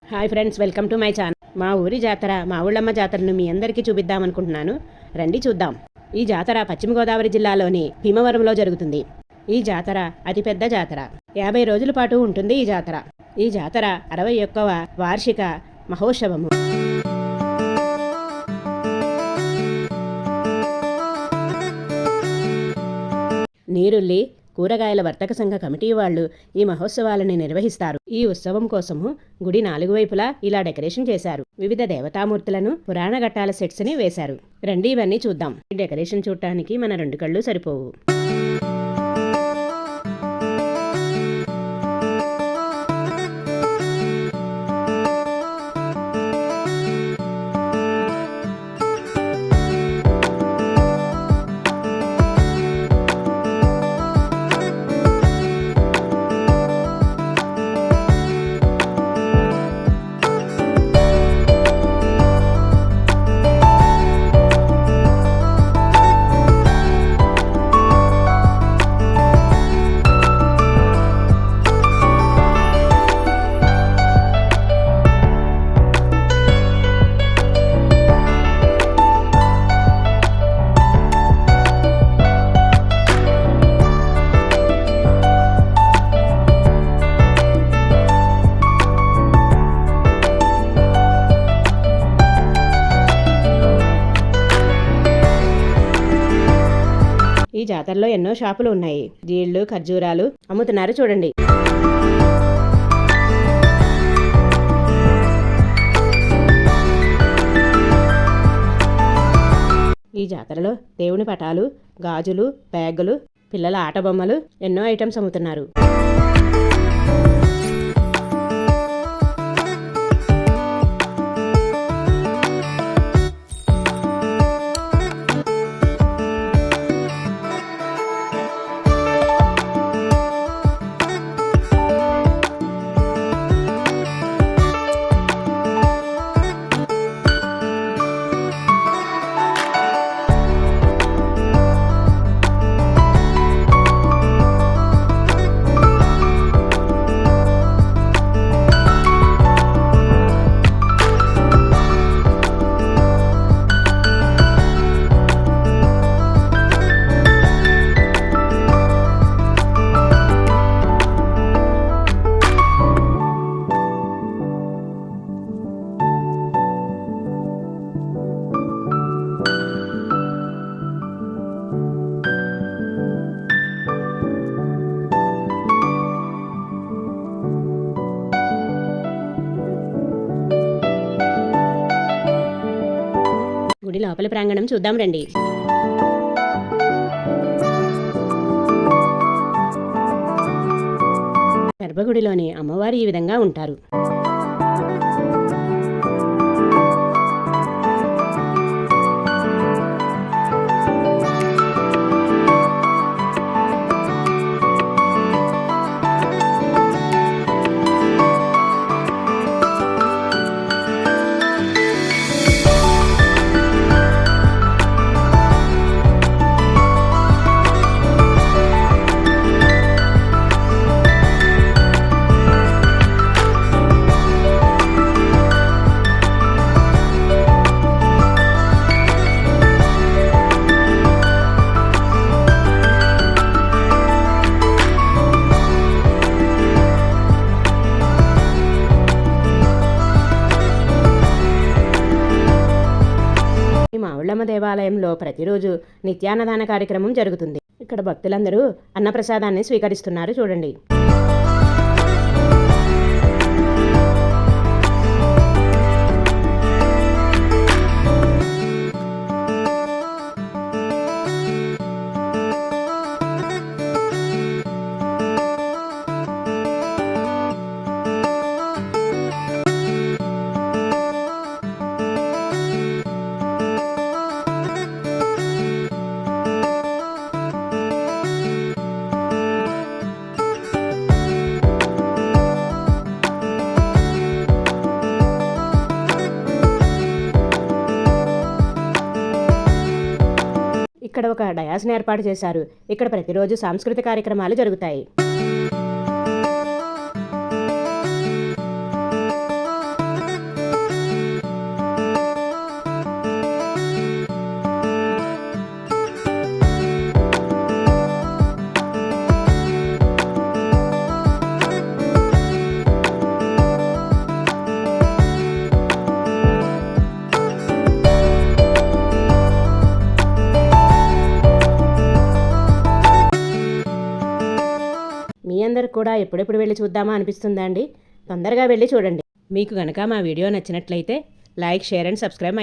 Hi friends, welcome to my channel. మా ఊరి జాతర, మా ఊళ్ళమ్మ జాతరను మీ అందరికీ చూపిద్దామనుకుంటున్నాను. రండి చూద్దాం. ఈ జాతర పశ్చిమ గోదావరి జిల్లాలోని భీమవరంలో జరుగుతుంది. ఈ జాతర అతిపెద్ద జాతర. 50 రోజుల పాటు ఉంటుంది ఈ జాతర. ఈ జాతర 61వ వార్షిక మహోత్సవము. నీరుల్లి కూరగాయల వర్తక సంఘ కమిటీ వాళ్ళు ఈ మహోత్సవాలను నిర్వహిస్తారు. ఈ ఉత్సవం కోసము గుడి 4 వైపులా ఇలా డెకరేషన్ చేశారు. వివిధ దేవతామూర్తులను, పురాణ ఘట్టాల సెట్స్ ని వేశారు. రండి ఇవన్నీ చూద్దాం. ఈ డెకరేషన్ చూడటానికి మన 2 కళ్ళు సరిపోవు. ఈ జాతరలో ఎన్నో షాపులు ఉన్నాయి. జీళ్లు, ఖర్జూరాలు అమ్ముతున్నారు చూడండి. ఈ జాతరలో దేవుని పటాలు, గాజులు, బ్యాగులు, పిల్లల ఆట బొమ్మలు, ఎన్నో ఐటమ్స్ అమ్ముతున్నారు. గుడి లోపలి ప్రాంగణం చూద్దాం రండి. గర్భగుడిలోని అమ్మవారు ఈ విధంగా ఉంటారు. మా ఊళ్ళమ్మ దేవాలయంలో ప్రతిరోజు నిత్యాన్నదాన కార్యక్రమం జరుగుతుంది. ఇక్కడ భక్తులందరూ అన్నప్రసాదాన్ని స్వీకరిస్తున్నారు చూడండి. ఇక్కడ ఒక డయాస్ని ఏర్పాటు చేశారు. ఇక్కడ ప్రతిరోజు సాంస్కృతిక కార్యక్రమాలు జరుగుతాయి. మీ అందరికి కూడా ఎప్పుడెప్పుడు వెళ్ళి చూద్దామా అనిపిస్తుందా అండి? తొందరగా వెళ్ళి చూడండి. మీకు గనక మా వీడియో నచ్చినట్లయితే లైక్, షేర్ అండ్ సబ్స్క్రైబ్